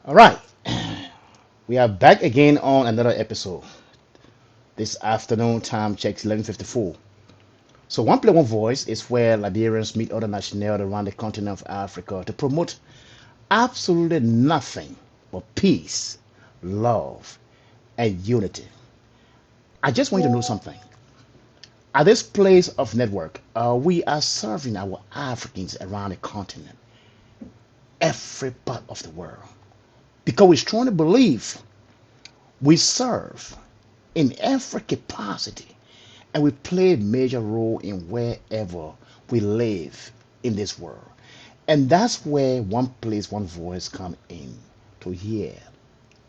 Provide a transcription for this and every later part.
All right, we are back again on another episode. This afternoon time checks 11:54. So one play one voice is where Liberians meet other nationals around the continent of Africa to promote absolutely nothing but peace, love, and unity. I just want you to know something. At this place of network, we are serving our Africans around the continent, every part of the world, because we strongly believe we serve in every capacity and we play a major role in wherever we live in this world. And that's where one place, one voice come in to hear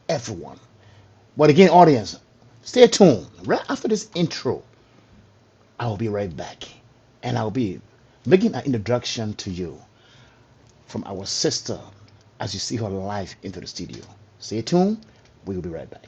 everyone. But again, audience, stay tuned. Right after this intro, I'll be right back. And I'll be making an introduction to you from our sister as you see her live into the studio. Stay tuned. We will be right back.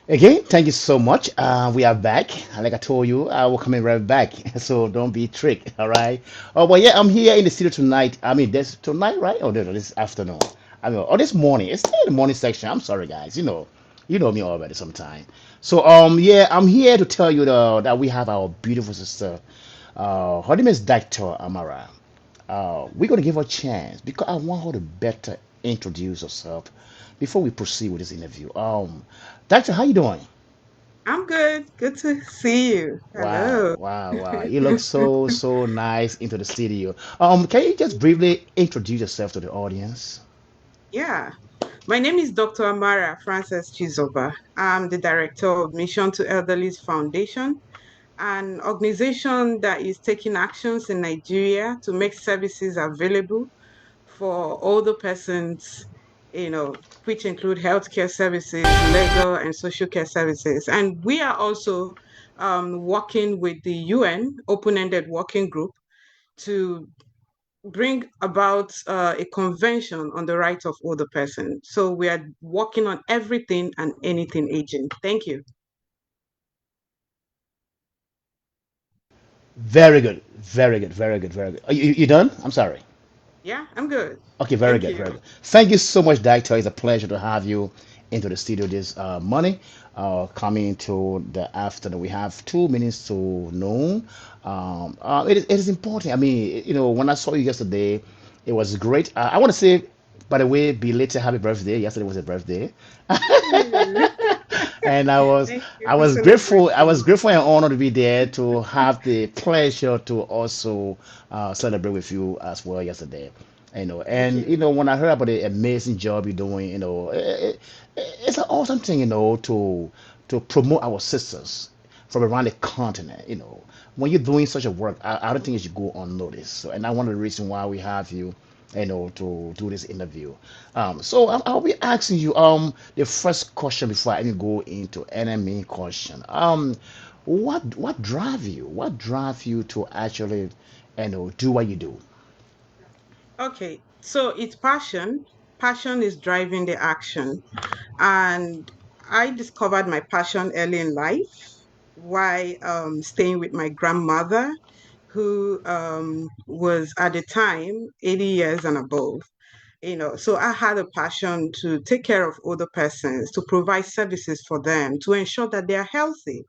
Again, thank you so much. We are back. Like I told you, I will come in right back. So don't be tricked. All right. Oh, but yeah, I'm here in the studio tonight. I mean, this tonight, right? Or this afternoon. I mean, or this morning. It's still the morning section. I'm sorry, guys. You know me already sometime. So yeah, I'm here to tell you that we have our beautiful sister. Her name is Dr. Amara. We're gonna give her a chance because I want her to better introduce herself before we proceed with this interview. Doctor, how you doing? I'm good. Good to see you. Wow, Hello. wow, wow. You look so nice into the studio. Can you just briefly introduce yourself to the audience? Yeah. My name is Dr. Amara Frances Chizoba. I'm the director of Mission to Elderlies Foundation, an organization that is taking actions in Nigeria to make services available for older persons, which include healthcare services, legal and social care services. And we are also working with the UN open-ended working group to bring about a convention on the rights of older persons. So we are working on everything and anything aging. Thank you. Very good, very good, very good, very good. You done? I'm sorry. Yeah, I'm good. Okay, very Thank good, you. very good. Thank you so much, Doctor. It's a pleasure to have you into the studio this morning. Coming into the afternoon, we have 2 minutes to noon. It is important. I mean, when I saw you yesterday, it was great. I want to say, by the way, belated happy birthday. Yesterday was a birthday. Ooh, And I was thank you I for was grateful. I was celebrating. grateful and honored to be there to have the pleasure to also celebrate with you as well yesterday. Thank And you. when I heard about the amazing job you're doing, it's an awesome thing, to promote our sisters from around the continent. When you're doing such a work, I don't think it should go unnoticed. So, and that's one of the reasons why we have you to do this interview. So I'll be asking you the first question before I even go into any main question. What drive you? What drive you to actually do what you do? Okay, so it's passion. Passion is driving the action. And I discovered my passion early in life while staying with my grandmother, who was at the time 80 years and above. So I had a passion to take care of older persons, to provide services for them, to ensure that they are healthy.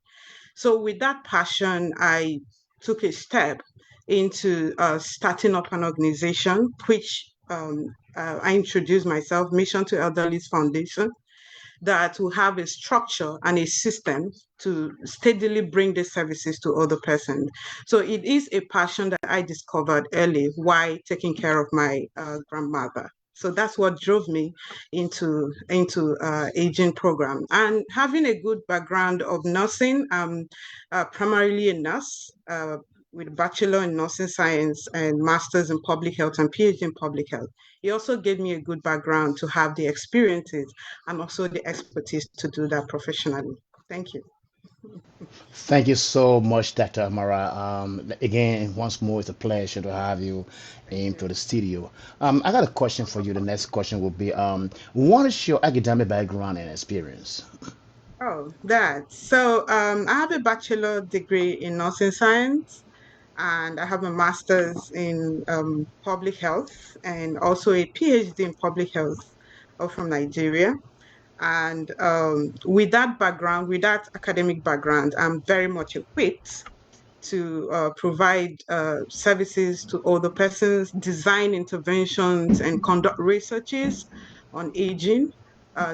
So with that passion, I took a step into starting up an organization, which I introduced myself, Mission to Elderlies Foundation, that will have a structure and a system to steadily bring the services to other persons. So it is a passion that I discovered early while taking care of my grandmother. So that's what drove me into aging program, and having a good background of nursing. Primarily a nurse. With bachelor in nursing science and master's in public health and PhD in public health. It also gave me a good background to have the experiences and also the expertise to do that professionally. Thank you. Thank you so much, Dr. Amara. Again, once more, it's a pleasure to have you into the studio. I got a question for you. The next question will be, what is your academic background and experience? Oh, that. So I have a bachelor degree in nursing science, and I have a master's in public health and also a PhD in public health from Nigeria. And with that background, with that academic background, I'm very much equipped to provide services to older persons, design interventions, and conduct researches on aging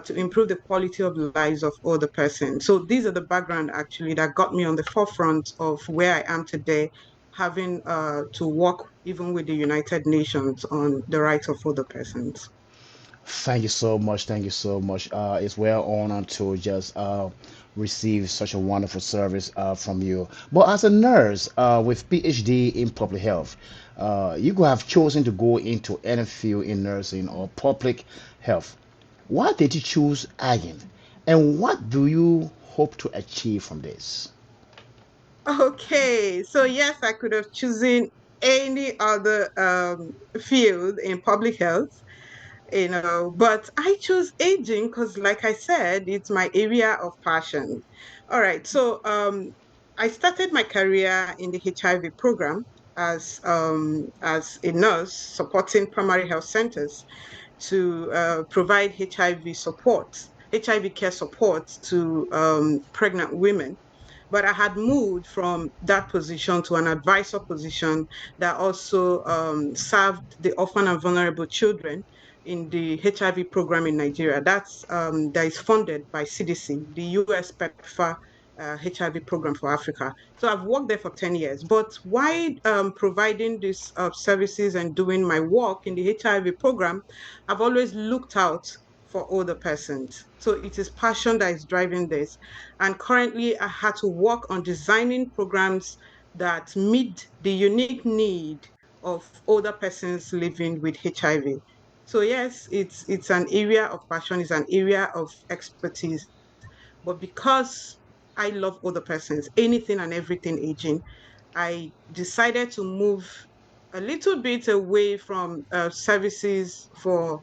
to improve the quality of lives of older persons. So these are the background actually that got me on the forefront of where I am today, having to work even with the United Nations on the rights of older persons. Thank you so much. Thank you so much. It's well honored to just receive such a wonderful service from you. But as a nurse with PhD in public health, you could have chosen to go into any field in nursing or public health. Why did you choose Agin? And what do you hope to achieve from this? Okay, so yes, I could have chosen any other field in public health, but I chose aging because, like I said, it's my area of passion. All right, so I started my career in the HIV program as a nurse supporting primary health centers to provide HIV support, HIV care support to pregnant women. But I had moved from that position to an advisor position that also served the orphan and vulnerable children in the HIV program in Nigeria. That is funded by CDC, the US PEPFAR HIV program for Africa. So I've worked there for 10 years. But while providing these services and doing my work in the HIV program, I've always looked out for older persons. So it is passion that is driving this. And currently, I had to work on designing programs that meet the unique need of older persons living with HIV. So yes, it's an area of passion, it's an area of expertise. But because I love older persons, anything and everything aging, I decided to move a little bit away from services for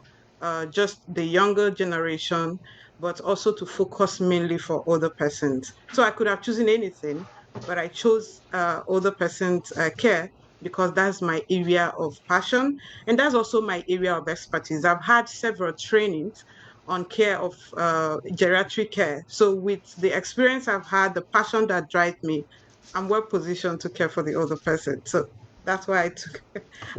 just the younger generation, but also to focus mainly for older persons. So I could have chosen anything, but I chose older persons care because that's my area of passion and that's also my area of expertise. I've had several trainings on care of geriatric care. So with the experience I've had, the passion that drives me, I'm well positioned to care for the other person. So that's why I took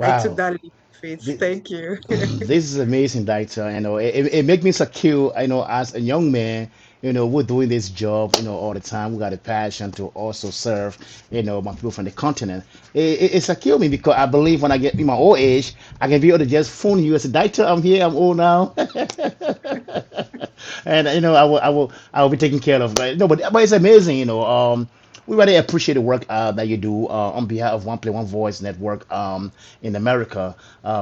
I took Wow. that leap of faith. This, Thank you. this is amazing, Doctor. It makes me secure, as a young man, we're doing this job, all the time. We got a passion to also serve, my people from the continent. It's secure me because I believe when I get in my old age, I can be able to just phone you and say, Doctor, I'm here, I'm old now. And, I will be taken care of. But, no, but it's amazing, we really appreciate the work that you do on behalf of One Play One Voice Network in America.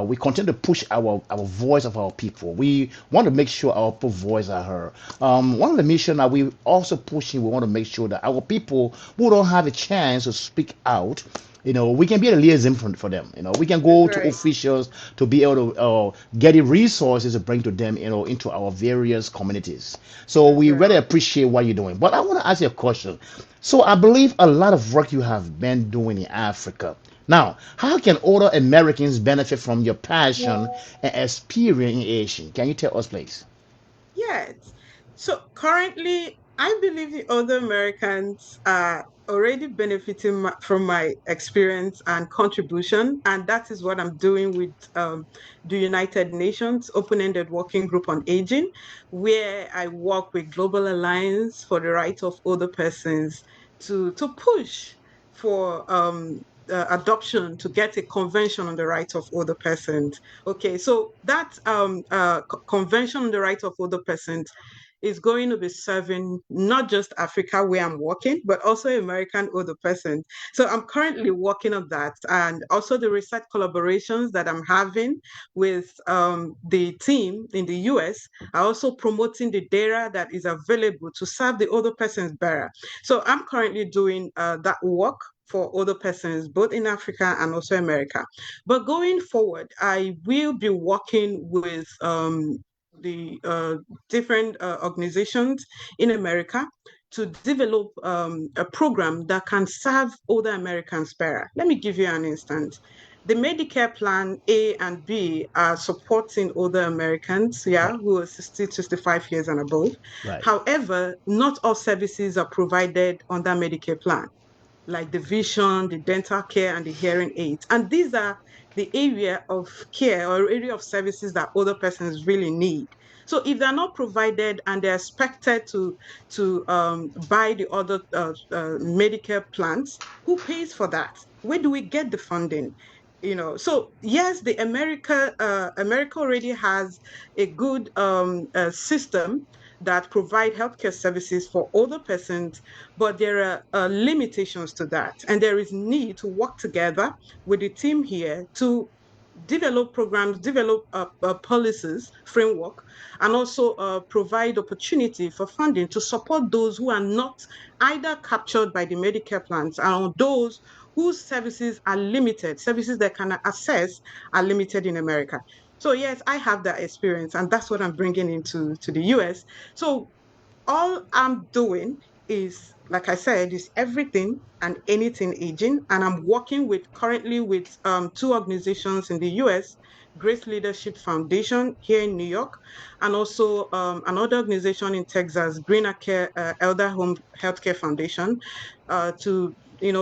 We continue to push our voice of our people. We want to make sure our people voice are heard. One of the mission that we also pushing, we want to make sure that our people who don't have a chance to speak out, we can be a liaison for them. We can That's go to right. officials to be able to get the resources to bring to them, into our various communities. So That's we really right. appreciate what you're doing. But I want to ask you a question. So I believe a lot of work you have been doing in Africa. Now, how can other Americans benefit from your passion and experience in Asia? Can you tell us, please? Yes. So currently, I believe the other Americans are already benefiting from my experience and contribution. And that is what I'm doing with the United Nations Open-Ended Working Group on Aging, where I work with Global Alliance for the Rights of Older Persons to push for adoption to get a convention on the rights of older persons. Okay, so that convention on the rights of older persons is going to be serving not just Africa where I'm working, but also American older persons. So I'm currently working on that, and also the research collaborations that I'm having with the team in the US are also promoting the data that is available to serve the older persons better. So I'm currently doing that work for older persons, both in Africa and also America. But going forward, I will be working with the different organizations in America to develop a program that can serve older Americans better. Let me give you an instance. The Medicare plan A and B are supporting older Americans, yeah, Right, who are 60, 65 years and above. right, However, not all services are provided under Medicare plan, like the vision, the dental care, and the hearing aids. And these are the area of care or area of services that older persons really need. So if they're not provided and they're expected to buy the other Medicare plans, who pays for that? Where do we get the funding? So yes, the America already has a good system that provide healthcare services for older persons, but there are limitations to that. And there is need to work together with the team here to develop programs, develop policies, framework, and also provide opportunity for funding to support those who are not either captured by the Medicare plans and those whose services are limited, services that can access are limited in America. So yes, I have that experience, and that's what I'm bringing into the US. So all I'm doing is, like I said, is everything and anything aging. And I'm working with currently with two organizations in the US, Grace Leadership Foundation here in New York, and also another organization in Texas, Greener Care Elder Home Healthcare Foundation, to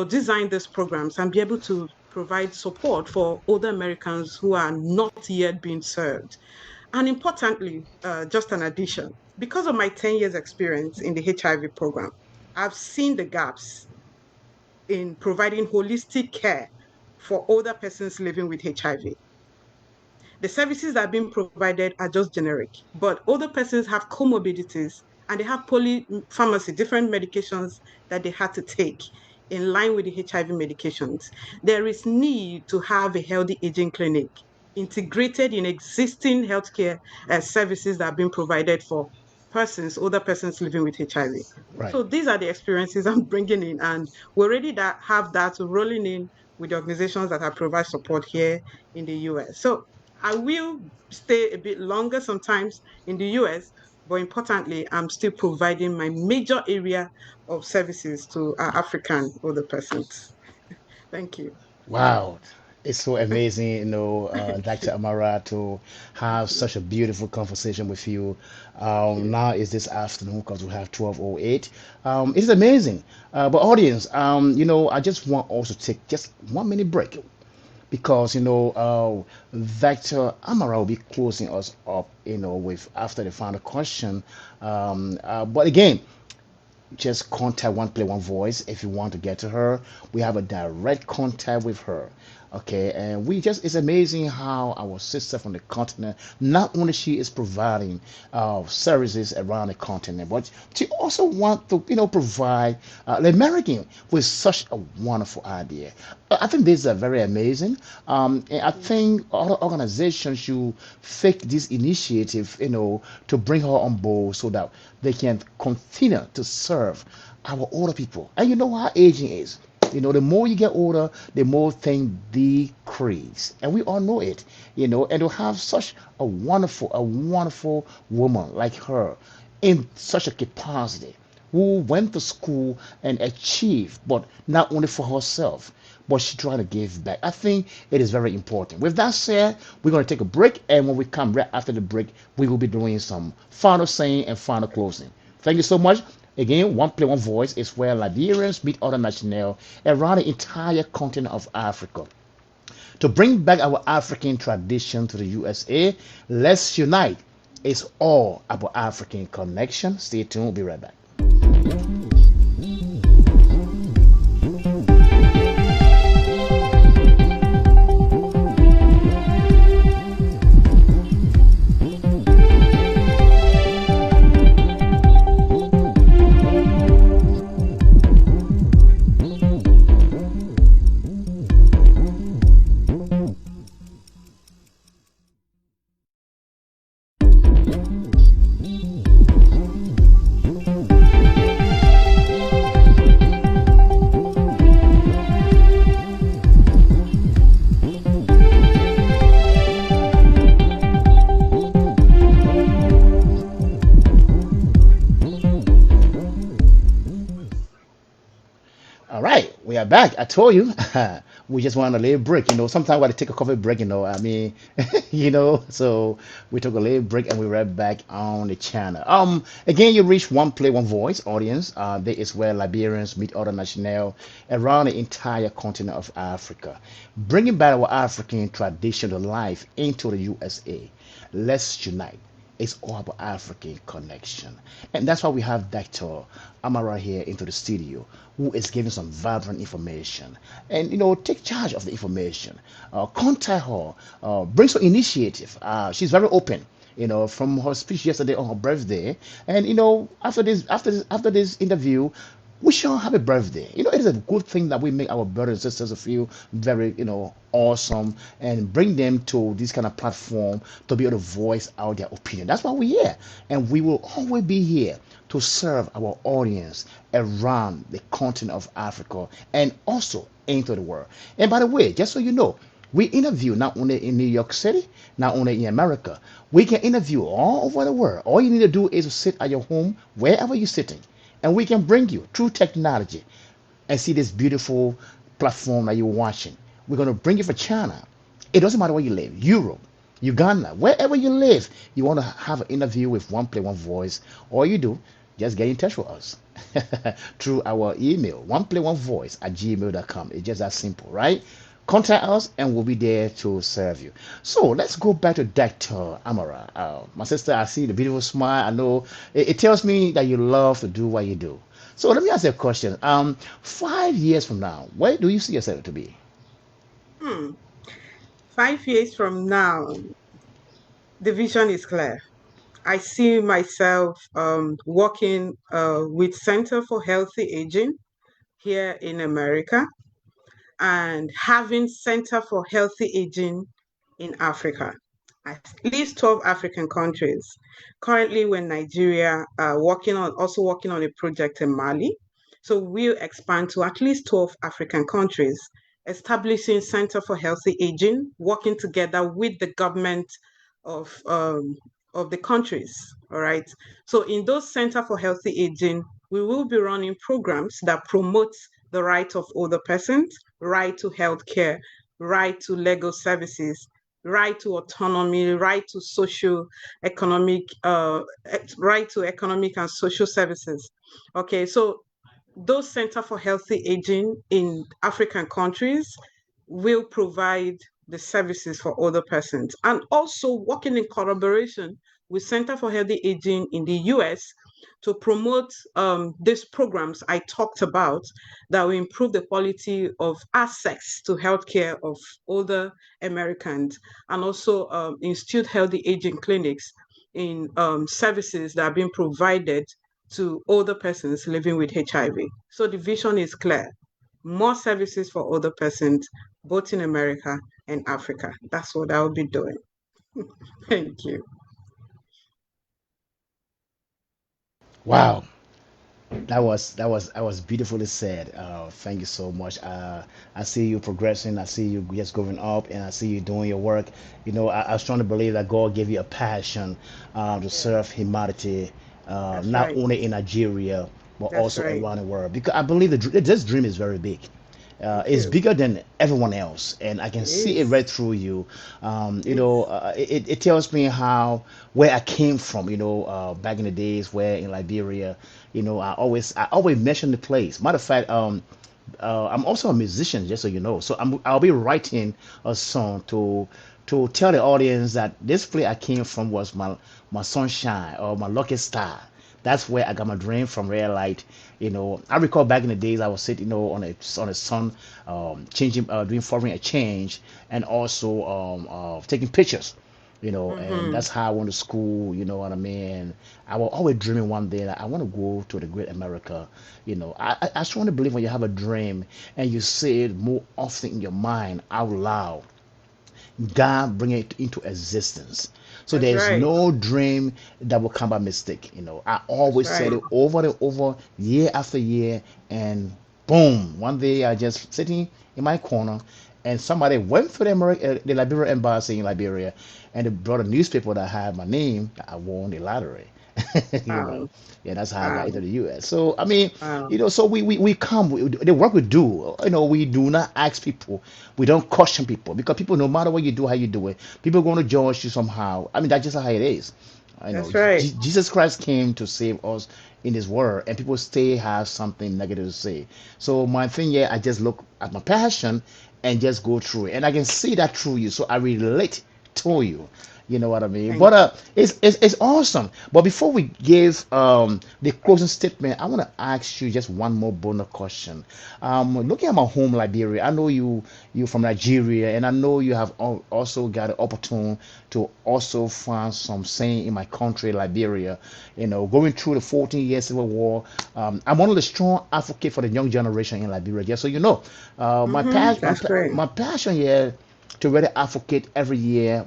design these programs and be able to provide support for older Americans who are not yet being served. And importantly, just an addition, because of my 10 years experience in the HIV program, I've seen the gaps in providing holistic care for older persons living with HIV. The services that are being provided are just generic, but older persons have comorbidities and they have polypharmacy, different medications that they had to take in line with the HIV medications. There is need to have a healthy aging clinic integrated in existing healthcare services that are being provided for older persons living with HIV. right. So these are the experiences I'm bringing in, and we already have that rolling in with the organizations that have provide support here in the US. So I will stay a bit longer sometimes in the US, but importantly, I'm still providing my major area of services to African older persons. Thank you. Wow, it's so amazing, Thank Dr. you. Amara, to have Thank you. such a beautiful conversation with you. Thank you. Now is this afternoon because we have 12:08. It's amazing. But audience, I just want also to take just 1 minute break because Dr. Amara will be closing us up, with after the final question. But again, just contact One Play One Voice if you want to get to her. We have a direct contact with her. Okay, and we just it's amazing how our sister from the continent, not only she is providing services around the continent, but she also want to provide the American with such a wonderful idea. I think this is very amazing. And I think other organizations should take this initiative, to bring her on board so that they can continue to serve our older people. And you know how aging is. The more you get older, the more things decrease. And we all know it, and to have such a wonderful woman like her in such a capacity who went to school and achieved, but not only for herself, but she tried to give back. I think it is very important. With that said, we're going to take a break, and when we come right after the break, we will be doing some final saying and final closing. Thank you so much. Again, One Play One Voice is where Liberians meet other nationals around the entire continent of Africa. To bring back our African tradition to the USA, let's unite. It's all about African connection. Stay tuned. We'll be right back. All right, we are back. I told you, we just want a little break. Sometimes we got to take a coffee break. I mean, so we took a little break and we're right back on the channel. Again, you reach One Play One Voice audience. There is where Liberians meet other nationals around the entire continent of Africa, bringing back our African tradition to life into the USA. Let's unite. It's all about African connection. And that's why we have Dr. Amara here into the studio, who is giving some vibrant information. And, take charge of the information. Contact her. Bring some initiative. She's very open. From her speech yesterday on her birthday. And, after this interview, wish her happy birthday. It is a good thing that we make our brothers and sisters feel very, awesome and bring them to this kind of platform to be able to voice out their opinion. That's why we're here. And we will always be here to serve our audience around the continent of Africa and also into the world. And by the way, just so you know, we interview not only in New York City, not only in America, we can interview all over the world. All you need to do is to sit at your home, wherever you're sitting, and we can bring you through technology and see this beautiful platform that you're watching. We're going to bring you for China. It doesn't matter where you live, Europe, Uganda, wherever you live, you want to have an interview with One Play One Voice. All you do, just get in touch with us through our email, oneplayOneVoice@gmail.com. It's just that simple, right? Contact us and we'll be there to serve you. So let's go back to Dr. Amara. My sister, I see the beautiful smile. I know it tells me that you love to do what you do. So let me ask you a question. 5 years from now, where do you see yourself to be? Hmm. 5 years from now, the vision is clear. I see myself working with Center for Healthy Aging here in America and having Center for Healthy Aging in Africa, at least 12 African countries. Currently, we're in Nigeria, also working on a project in Mali. So we'll expand to at least 12 African countries, establishing Center for Healthy Aging, working together with the government of um, of the countries. All right. So in those Center for Healthy Aging, we will be running programs that promote the right of older persons, right to healthcare, right to legal services, right to autonomy, right to social economic, right to economic and social services. Okay, so those Center for Healthy Aging in African countries will provide the services for older persons and also working in collaboration with Center for Healthy Aging in the US. to promote these programs I talked about that will improve the quality of access to healthcare of older Americans, and also instilled healthy aging clinics in services that are being provided to older persons living with HIV. So the vision is clear: more services for older persons, both in America and Africa. That's what I'll be doing. Thank you. Wow, that was beautifully said. Thank you so much. I see you progressing. I see you just going up, and I see you doing your work. I was trying to believe that God gave you a passion to Yeah, serve humanity, that's not right. only in Nigeria but That's also right. around the world. Because I believe this dream is very big. Thank It's you. bigger than everyone else, and I can It see it is. right through you. It is. It tells me how where I came from. Back in the days where in Liberia, I always mention the place. Matter of fact, I'm also a musician, just so you know. So I'll be writing a song to tell the audience that this place I came from was my sunshine or my lucky star. That's where I got my dream from. Real light, I recall back in the days I was sitting, on a sun, changing, doing foreign exchange, and also taking pictures. And Mm-hmm. that's how I went to school. You know what I mean? I was always dreaming one day that I want to go to the great America. I strongly believe when you have a dream and you say it more often in your mind out loud, God bring it into existence. So That's there's right. no dream that will come by mistake. I That's always said right. it over and over, year after year, and boom, one day I just sitting in my corner, and somebody went to the Liberia embassy in Liberia, and they brought a newspaper that had my name that I won the lottery. you know, Wow. yeah, that's how I got Wow. into the U.S. So I mean, Wow. so we come, the work we do, we do not ask people, we don't caution people, because people, no matter what you do, how you do it, people are going to judge you somehow. I mean, that's just how it is. I know That's right. Jesus Christ came to save us in this world, and people still have something negative to say. So my thing, yeah, I just look at my passion and just go through it, and I can see that through you, so I relate to you. You know what I mean? Thank But it's awesome. But before we give the closing statement, I want to ask you just one more bonus question. Looking at my home, Liberia, I know you from Nigeria, and I know you have also got an opportunity to also find some saying in my country, Liberia. Going through the 14 years civil war, I'm one of the strong advocate for the young generation in Liberia. Just so you know, my Mm-hmm. passion, That's great. my passion here to really advocate every year,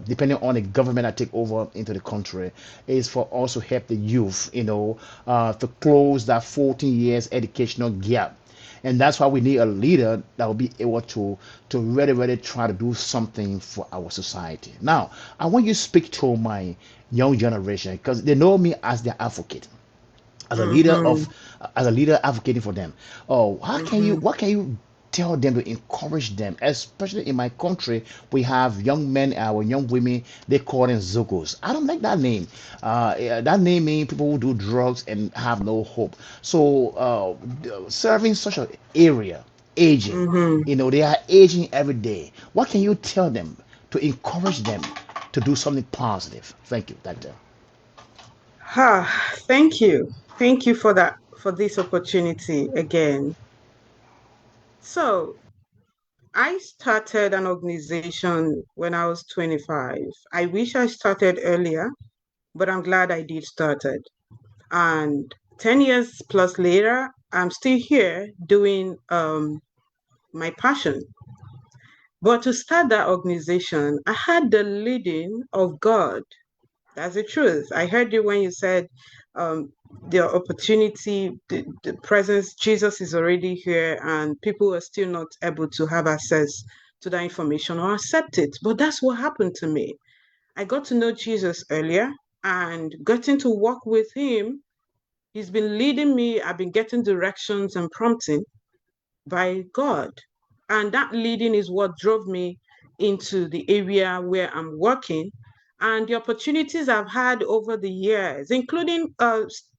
depending on the government that take over into the country, is for also help the youth, to close that 14 years educational gap. And that's why we need a leader that will be able to really, really try to do something for our society. Now, I want you to speak to my young generation because they know me as their advocate, as a leader Mm-hmm. of as a leader advocating for them. Oh, how can you Mm-hmm. what can you tell them to encourage them? Especially in my country, we have young men, our young women, they call them zogos. I don't like that name. That name means people who do drugs and have no hope. So serving such an area, aging, Mm-hmm. they are aging every day. What can you tell them to encourage them to do something positive? Thank you, doctor. Thank you. Thank you for that, for this opportunity again. So I started an organization when I was 25. I wish I started earlier, but I'm glad I did started. And 10 years plus later, I'm still here doing my passion. But to start that organization, I had the leading of God. That's the truth. I heard you when you said um, the opportunity, the presence, Jesus is already here, and people are still not able to have access to that information or accept it. But that's what happened to me. I got to know Jesus earlier and getting to walk with him. He's been leading me. I've been getting directions and prompting by God. And that leading is what drove me into the area where I'm working. And the opportunities I've had over the years, including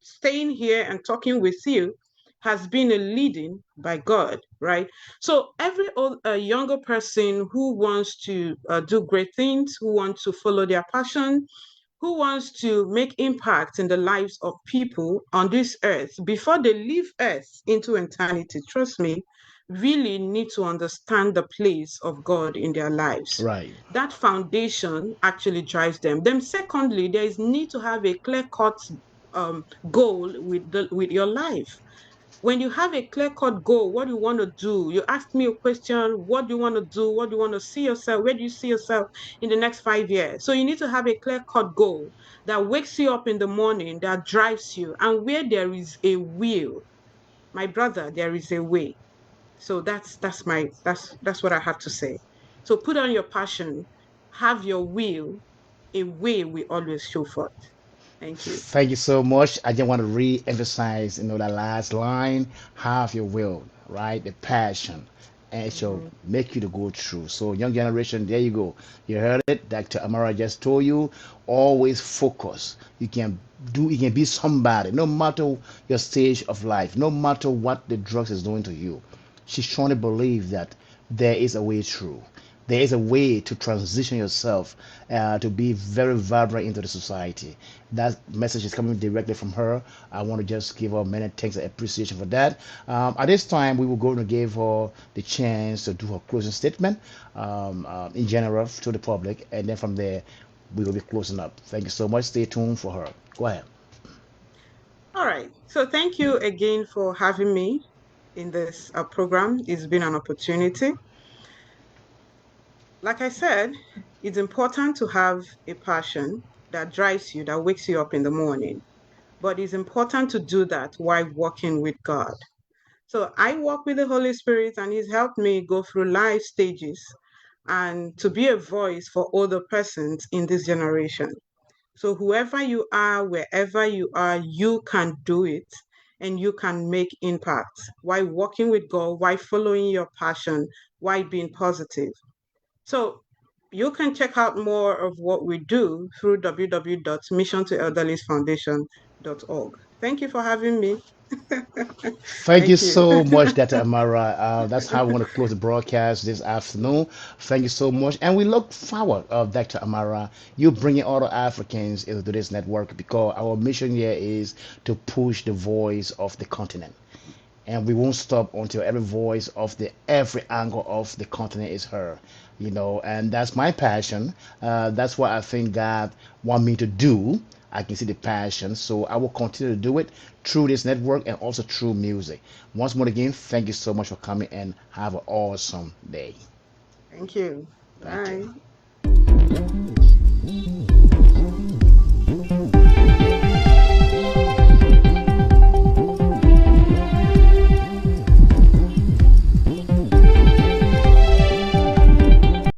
staying here and talking with you, has been a leading by God, right? So every younger person who wants to do great things, who wants to follow their passion, who wants to make impact in the lives of people on this earth before they leave earth into eternity, trust me, really need to understand the place of God in their lives. Right. That foundation actually drives them. Then secondly, there is need to have a clear-cut goal with your life. When you have a clear-cut goal, what do you want to do? You asked me a question, what do you want to do? What do you want to see yourself? Where do you see yourself in the next 5 years? So you need to have a clear-cut goal that wakes you up in the morning, that drives you. And where there is a will, my brother, there is a way. So that's what I have to say. So put on your passion, have your will, a way we always show forth. Thank you. Thank you so much. I just want to re-emphasize, that last line, have your will, right? The passion. And it shall Mhm. make you to go through. So young generation, there you go. You heard it. Dr. Amara just told you, always focus. You can be somebody, no matter your stage of life, no matter what the drugs is doing to you. She strongly believes that there is a way through. There is a way to transition yourself to be very vibrant into the society. That message is coming directly from her. I want to just give her many thanks and appreciation for that. At this time, we will go to give her the chance to do her closing statement in general to the public, and then from there, we will be closing up. Thank you so much. Stay tuned for her. Go ahead. All right. So thank you again for having me in this program. It's been an opportunity. Like I said, it's important to have a passion that drives you, that wakes you up in the morning. But it's important to do that while walking with God. So I walk with the Holy Spirit, and He's helped me go through life stages and to be a voice for other persons in this generation. So whoever you are, wherever you are, you can do it and you can make impact while walking with God, while following your passion, while being positive. So you can check out more of what we do through www.missiontoelderliesfoundation.org. Thank you for having me. Thank you Thank you. so much, Dr. Amara. That's how we want to close the broadcast this afternoon. Thank you so much. And we look forward, Dr. Amara, you bringing other Africans into this network because our mission here is to push the voice of the continent. And we won't stop until every voice of every angle of the continent is heard. And that's my passion. That's what I think God want me to do. I can see the passion, so I will continue to do it through this network and also through music. Once more again, thank you so much for coming and have an awesome day. Thank you. Thank you. Bye.